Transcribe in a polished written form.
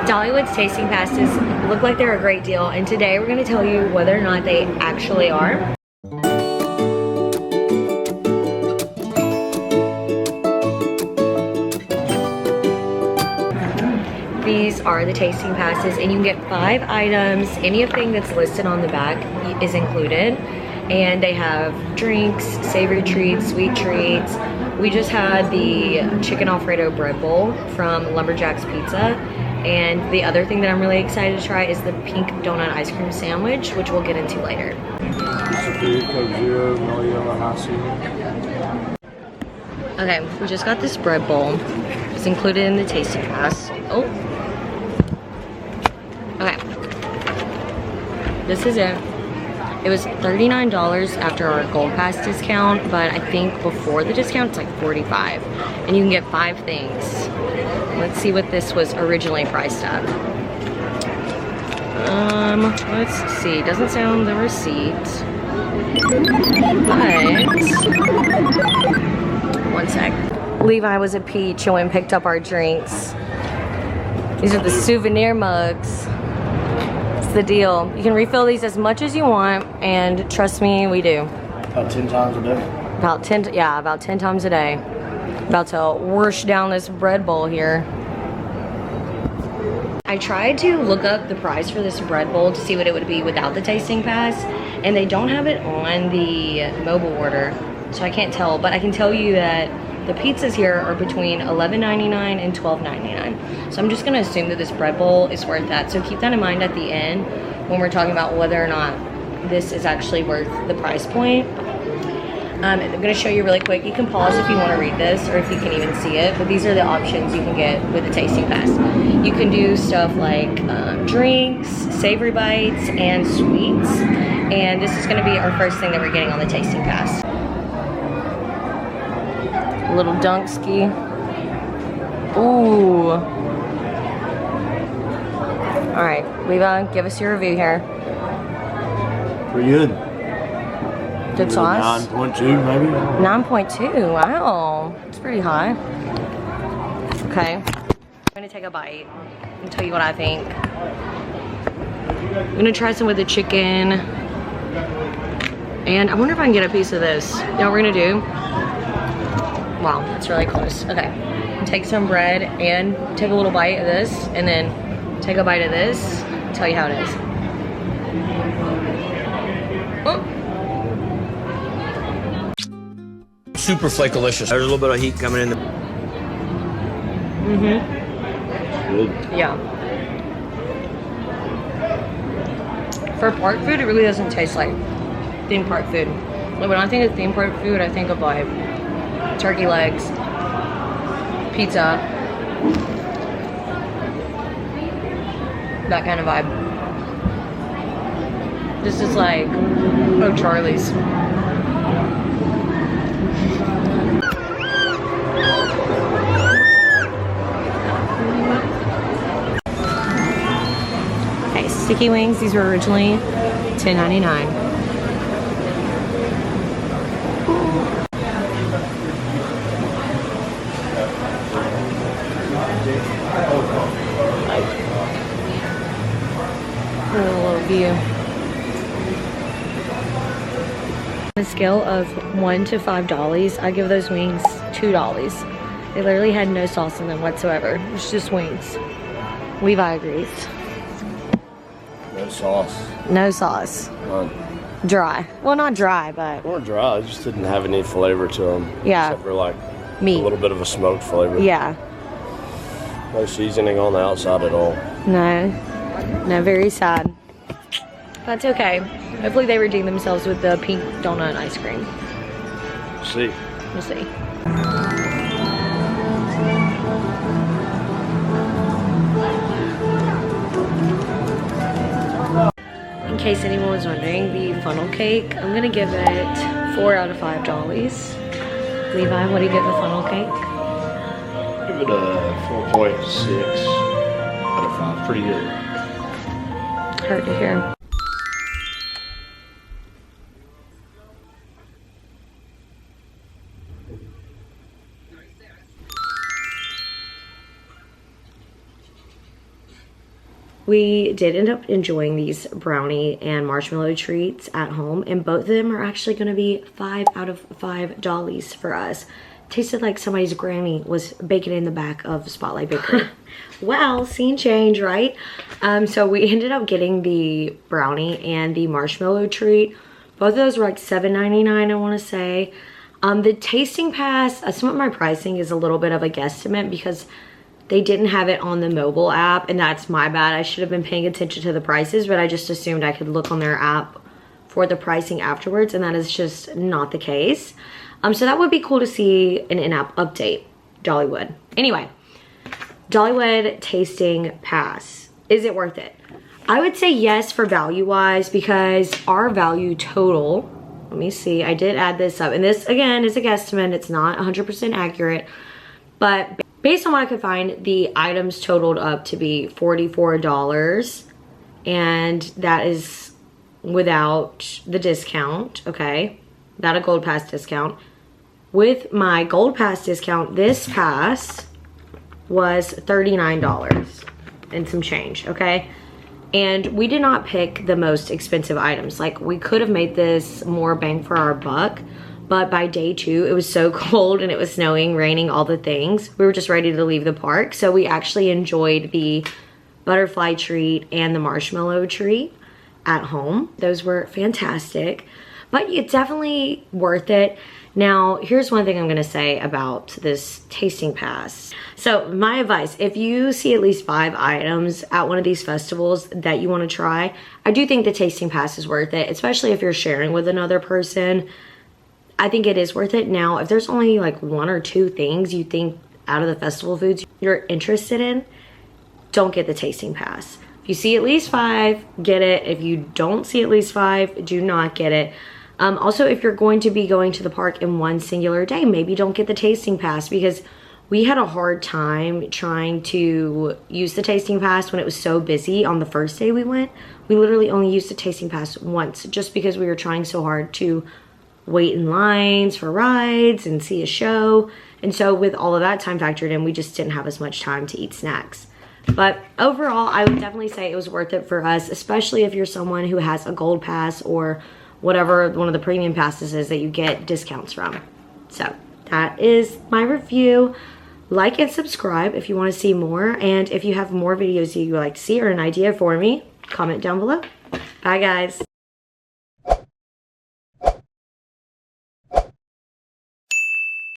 Dollywood's tasting passes look like they're a great deal, and today we're going to tell you whether or not they actually are. These are the tasting passes, and you can get 5 items. Anything that's listed on the back is included, and they have drinks, savory treats, sweet treats. We just had the chicken Alfredo bread bowl from Lumberjack's Pizza, and the other thing that I'm really excited to try is the pink donut ice cream sandwich, which we'll get into later. Okay, we just got this bread bowl. It's included in the tasting pass. Oh. Okay. This is it. It was $39 after our Gold Pass discount, but I think before the discount it's like $45. And you can get 5 things. Let's see what this was originally priced at. Let's see. Doesn't say on the receipt. But one sec. Levi was a peach and went and picked up our drinks. These are the souvenir mugs. It's the deal. You can refill these as much as you want, and trust me, we do. About 10 times a day? About 10 times a day. About to whoosh down this bread bowl here. I tried to look up the price for this bread bowl to see what it would be without the tasting pass, and they don't have it on the mobile order, so I can't tell, but I can tell you that the pizzas here are between $11.99 and $12.99. So I'm just gonna assume that this bread bowl is worth that. So keep that in mind at the end when we're talking about whether or not this is actually worth the price point. I'm gonna show you really quick. You can pause if you wanna read this or if you can even see it, but these are the options you can get with the tasting pass. You can do stuff like drinks, savory bites, and sweets. And this is gonna be our first thing that we're getting on the tasting pass. Little dunk ski. Ooh. All right, Levi, give us your review here. Pretty good. Good sauce? 9.2 maybe? 9.2, wow. It's pretty high. Okay, I'm gonna take a bite and tell you what I think. I'm gonna try some with the chicken. And I wonder if I can get a piece of this. You know what we're gonna do? Wow, that's really close. Okay, take some bread and take a little bite of this, and then take a bite of this, tell you how it is. Oh. Super flakelicious. There's a little bit of heat coming in. Mm-hmm. Good. Yeah. For park food, it really doesn't taste like theme park food. Like when I think of theme park food, I think of like turkey legs, pizza, that kind of vibe. This is like, oh, Charlie's. Okay, sticky wings, these were originally $10.99. A little view. On a scale of 1 to $5, I give those wings $2. They literally had no sauce in them whatsoever. It's just wings. Levi agrees. No sauce. No sauce. None. Dry. Well, not dry, but More dry. It just didn't have any flavor to them. Yeah. Except for like meat. a little bit of a smoked flavor. Yeah. No seasoning on the outside at all. No. No, very sad. That's okay. Hopefully they redeem themselves with the pink donut ice cream. See. We'll see. In case anyone was wondering, the funnel cake, I'm gonna give it 4 out of $5. Levi, what do you give the funnel cake? Give it a 4.6 out of 5. Pretty good. Hard to hear. we did end up enjoying these brownie and marshmallow treats at home, and both of them are actually going to be 5 out of 5 Dollies for us. Tasted like somebody's granny was baking in the back of Spotlight Bakery. Well, scene change, right? So we ended up getting the brownie and the marshmallow treat. Both of those were like $7.99, I want to say. The tasting pass, some of my pricing is a little bit of a guesstimate because they didn't have it on the mobile app, and that's my bad. I should have been paying attention to the prices, but I just assumed I could look on their app for the pricing afterwards, and that is just not the case. So that would be cool to see an in-app update, Dollywood. Anyway, Dollywood tasting pass. Is it worth it? I would say yes for value-wise, because our value total, let me see, I did add this up, and this again is a guesstimate. It's not 100% accurate, but based on what I could find, the items totaled up to be $44, and that is without the discount, okay? Without a Gold Pass discount. With my Gold Pass discount, this pass was $39 and some change, okay? And we did not pick the most expensive items. Like, we could have made this more bang for our buck, but by day 2, it was so cold and it was snowing, raining, all the things. We were just ready to leave the park. So we actually enjoyed the butterfly treat and the marshmallow treat at home. Those were fantastic, but it's definitely worth it. Now, here's one thing I'm gonna say about this tasting pass. So my advice, if you see at least 5 items at one of these festivals that you wanna try, I do think the tasting pass is worth it, especially if you're sharing with another person. I think it is worth it. Now, if there's only like 1 or 2 things you think out of the festival foods you're interested in, don't get the tasting pass. If you see at least 5, get it. If you don't see at least 5, do not get it. Also, if you're going to be going to the park in one singular day, maybe don't get the tasting pass, because we had a hard time trying to use the tasting pass when it was so busy on the first day we went. We literally only used the tasting pass once, just because we were trying so hard to wait in lines for rides and see a show. And so with all of that time factored in, we just didn't have as much time to eat snacks. But overall, I would definitely say it was worth it for us, especially if you're someone who has a Gold Pass or whatever one of the premium passes is that you get discounts from. So that is my review. Like and subscribe if you want to see more. And if you have more videos you would like to see or an idea for me, comment down below. Bye, guys.